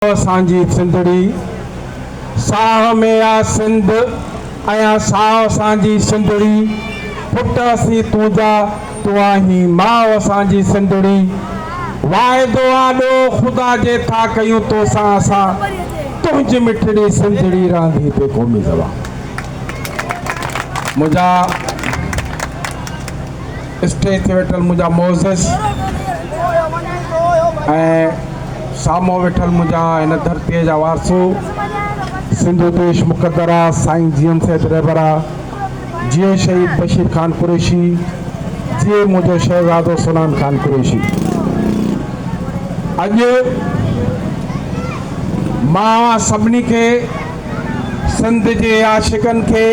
असांजी सिंधड़ी साह में आ सिंध आया साह असांजी सिंधड़ी पुट असीं तुंहिंजा तूं आहीं माउ असांजी सिंधड़ी वाइदो आॾो ख़ुदा जे था कयूं तोसां असां तुंहिंजी मिठड़ी सिंधड़ी रहंदी पे क़ौमी ज़बान। मुंहिंजा स्टेज ते वेठल मुंहिंजा मोज़िस ऐं सामो वेठल मुंहिंजा हिन धरतीअ जा वारसो सिंधु देश मुक़दरा साईं जीएम सैद रहबरा जीअं शहीद बशीर ख़ान कुरैशी जीअं मुंहिंजो शहज़ादो सुनान ख़ान कुरैशी। अॼु मां सभिनी खे सिंध जे आशिक़नि खे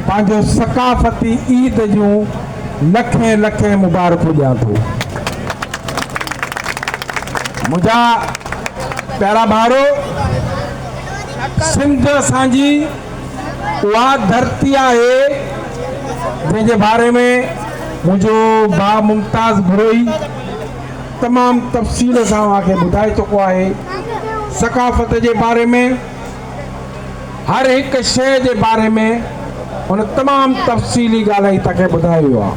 पंहिंजो सकाफ़ती ईद जूं लखें लखें मुबारकूं ॾियां थो। मुंहिंजा प्यारा भाउरो, सिंध असांजी उहा धरती आहे जंहिंजे बारे में मुंहिंजो भाउ मुमताज़ भुरोई तमामु तफ़सील सां मूंखे ॿुधाए चुको आहे। सकाफ़त जे बारे में हर हिकु शइ जे बारे में हुन तमामु तफ़सीली ॻाल्हाई तव्हांखे ॿुधायो वियो आहे।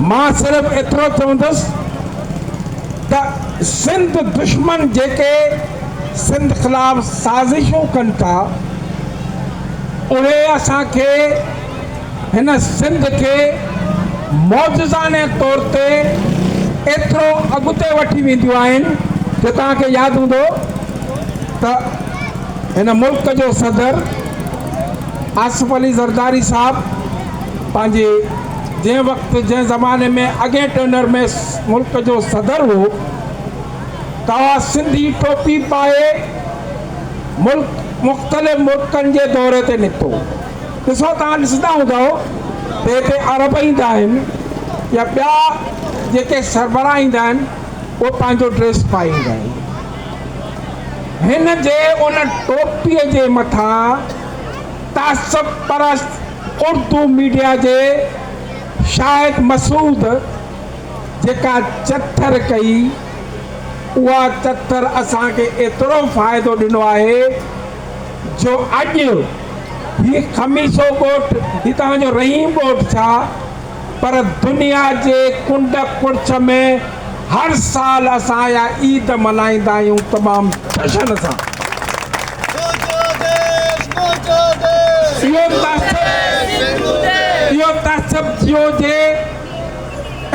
मां सिर्फ़ु एतिरो चवंदुसि त सिंध दुश्मन जेके सिंध ख़िलाफ़ साज़िशूं कनि था उहे असांखे हिन सिंध खे मौजज़ाने तौर ते एतिरो अॻिते वठी वेंदियूं आहिनि जो तव्हांखे यादि हूंदो त हिन मुल्क जो सदर आसिफ अली ज़रदारी साहब पंहिंजे जंहिं वक़्तु जंहिं ज़माने में अॻे टर्नर में मुल्क जो सदर हो तव्हां सिंधी टोपी पाए मुल्क मुख़्तलिफ़ मुल्कनि जे दौरे ते निकितो। ॾिसो तव्हां ॾिसंदा हूंदव त हिते अरब ईंदा आहिनि या ॿिया जेके सरबराह ईंदा आहिनि उहे पंहिंजो ड्रेस पाए ईंदा आहिनि। हिन जे उन टोपीअ जे मथां तासब परस्त उर्दू मीडिया जे शाहिद मसूद जेका चथर कई उहा चथर असांखे एतिरो फ़ाइदो ॾिनो आहे जो अॼु हीउ खमीसो ॻोठ हीउ तव्हांजो रहीम ॻोठ छा पर दुनिया जे कुंड कुर्छ में हर साल असां या ईद मल्हाईंदा आहियूं तमामु जश्न सां। इहो तासब जियो जे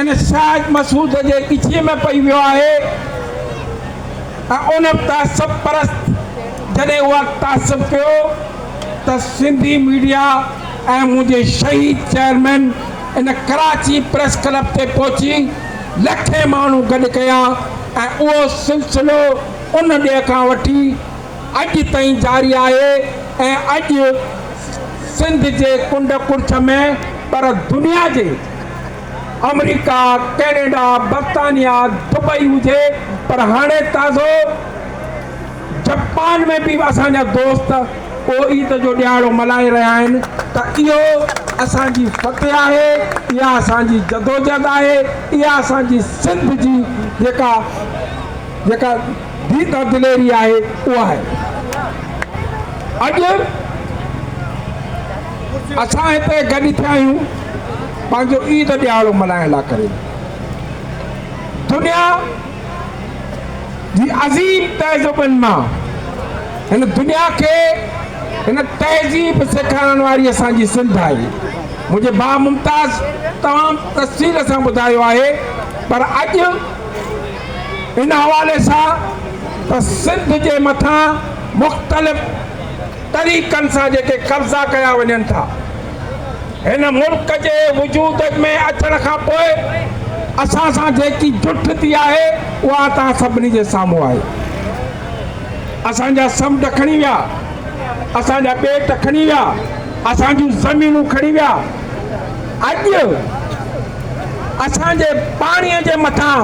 इन शाहिद मसूद जे ॻिचीअ में पई वियो आहे ऐं उन तासब परस्त जॾहिं उहा तासब कयो त सिंधी मीडिया ऐं मुंहिंजे शहीद चेयरमैन इन कराची प्रेस क्लब ते पहुची लखे माण्हू गॾु कया ऐं उहो सिलसिलो उन ॾींहं खां वठी अॼु ताईं जारी आहे ऐं अॼु सिंध जे कुंड कुर्छ में पर दुनिया जे अमेरिका कैनेडा बर्तानिया दुबई हुजे पर हाणे ताज़ो जापान में बि असांजा दोस्त उहो ईद जो ॾियारो मल्हाए रहिया आहिनि त इहो असांजी फ़तह आहे, इहा असांजी जदोजहद आहे, इहा असांजी सिंध जी जेका दीद दिलेरी आहे उहा आहे। अॼु असां हिते गॾु थिया आहियूं पंहिंजो ईद ॾियारो मल्हाइण लाइ करे। दुनिया जी अज़ीम तहज़ीबुनि मां हिन दुनिया खे हिन तहज़ीब सेखारण वारी असांजी सिंध आहे। मुंहिंजे भाउ मुमताज़ तमामु तफ़सील सां ॿुधायो आहे पर अॼु इन हवाले सां त सिंध जे मथां मुख़्तलिफ़ तरीक़नि सां जेके कब्ज़ा कया वञनि था हिन मुल्क जे वजूद में अचण खां पोइ असां सां जेकी जुठ थी आहे उहा तव्हां सभिनी जे साम्हूं आहे। असांजा समुंड खणी विया, असांजा ॿेट खणी विया, असांजूं ज़मीनूं खणी विया। अॼु असांजे पाणीअ जे मथां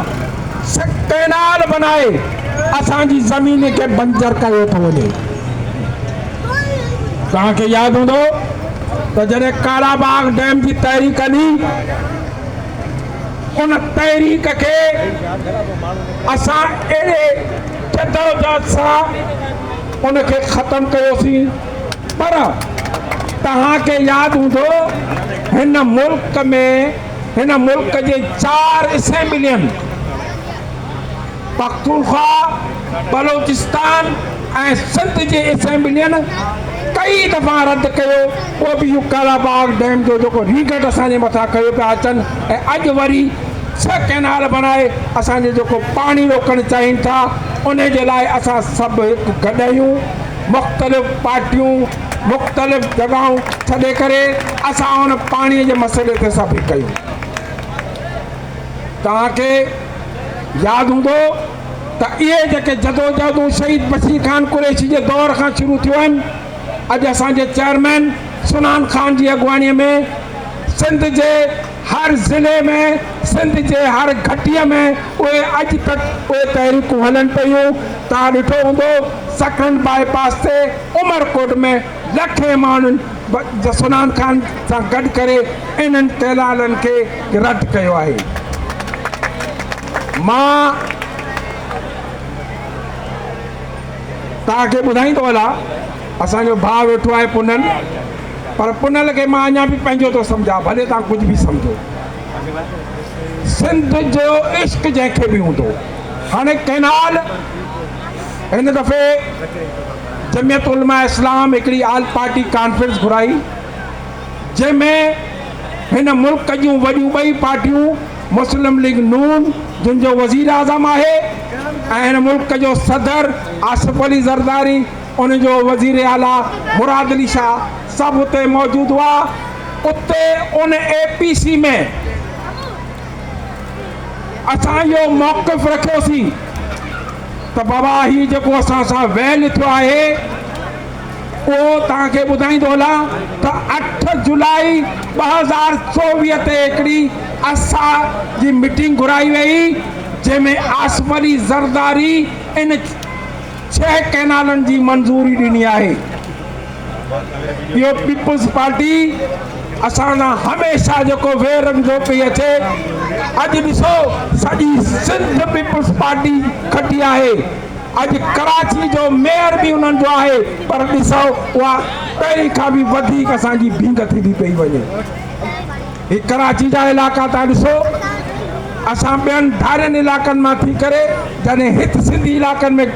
कैनाल बनाए असांजी ज़मीन खे बंजर कयो थो वञे। तव्हांखे यादि हूंदो त जॾहिं काला बाग डैम जी तहरीक हली उन तहरीक के असां अहिड़े जदोजहद सां उनखे ख़तम कयोसीं। पर तव्हांखे यादि हूंदो हिन मुल्क जे 4 असेंबलियुनि पख्तूनख्वा, बलोचिस्तान ऐं सिंध जे असेंबलियुनि कई दफ़ा रद्द कयो। उहो बि कालाबाग डैम जो जेको रीगट असांजे मथां कयो पिया अचनि ऐं अॼु वरी 6 कैनाल बनाए असांजे जेको पाणी रोकणु चाहिनि था उन जे लाइ असां सभु हिकु गॾु आहियूं। मुख़्तलिफ़ पार्टियूं मुख़्तलिफ़ जॻहियूं छॾे करे असां उन पाणीअ जे मसइले ते सभु हिकु आहियूं। तव्हांखे यादि हूंदो त इहे जेके जदोजहदूं शहीद बशीर खान कुरैशी जे दौर खां शुरू थियूं आहिनि। अॼु असांजे चेयरमैन सुनान खान जी अॻुवाणीअ में सिंध जे हर ज़िले में, सिंध जे हर घटीअ में उहे अॼु तक उहे तहरीकूं हलनि पियूं। तव्हां ॾिठो हूंदो सकरन बाईपास ते उमरकोट में लखे माण्हुनि सुनान खान सां गॾु करे इन्हनि कैनालनि खे रद्द कयो आहे। मां तव्हांखे ॿुधाईंदो हलां, असांजो भाउ वेठो आहे पुनल, पर पुनल खे मां अञा बि पंहिंजो थो सम्झां, भले तव्हां कुझु बि सम्झो। सिंध जो इश्क जंहिंखे बि हूंदो। हाणे कैनाल हिन दफ़े जमियत उलमा इस्लाम हिकिड़ी आल पार्टी कॉन्फ्रेंस घुराई जंहिंमें हिन मुल्क जूं वॾियूं 2 पार्टियूं मुस्लिम लीग नून जिन जो वज़ीर आज़म आहे ऐं हिन मुल्क जो सदर आसिफ अली ज़रदारी, उन जो वज़ीर आला मुराद अली शाह सभु उते मौजूदु हुआ। उते उन APC में असां इहो मौक़िफ़ रखियोसीं त बाबा हीउ जेको असां सां वैल थियो आहे उहो तव्हांखे ॿुधाईंदो हलां त 8 जुलाई 2024 ते हिकिड़ी असांजी मीटिंग घुराई वई जंहिंमें आसिफ अली ज़रदारी इन 6 कैनालनि जी मंज़ूरी ॾिनी आहे। इहो पीपुल्स पार्टी असां सां हमेशह जेको वेर रखंदो पई अचे। अॼु ॾिसो सॼी सिंध पीपुल्स पार्टी खटी आहे। अॼु कराची जो मेयर बि उन्हनि जो आहे, पर ॾिसो उहा पहिरीं खां बि वधीक असांजी भींग थींदी पई वञे। ही कराची जा इलाइक़ा तव्हां ॾिसो, असां ॿियनि धारियुनि इलाइक़नि मां थी करे जॾहिं हिते सिंधी इलाइक़नि में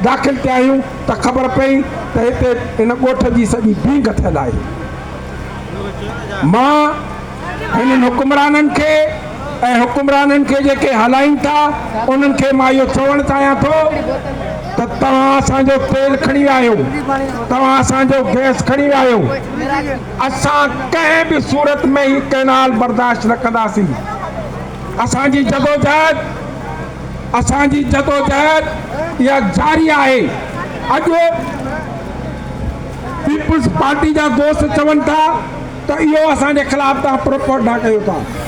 दाख़िल थिया आहियूं त ख़बर पई त हिते हिन ॻोठ जी सॼी भींग थियल आहे। मां हिननि हुकुमराननि खे जेके हलाइनि था उन्हनि खे मां इहो चवणु चाहियां थो त तव्हां असांजो तेल खणी विया आहियो, तव्हां असांजो गैस खणी विया आहियो। असां कंहिं बि सूरत में ही कैनाल बर्दाश्त न कंदासीं। असांजी जदोजहद इहा जारी आहे। अॼु पीपुल्स पार्टी जा दोस्त चवनि था त इहो असांजे ख़िलाफ़ तव्हां प्रोपगंडा कयो था।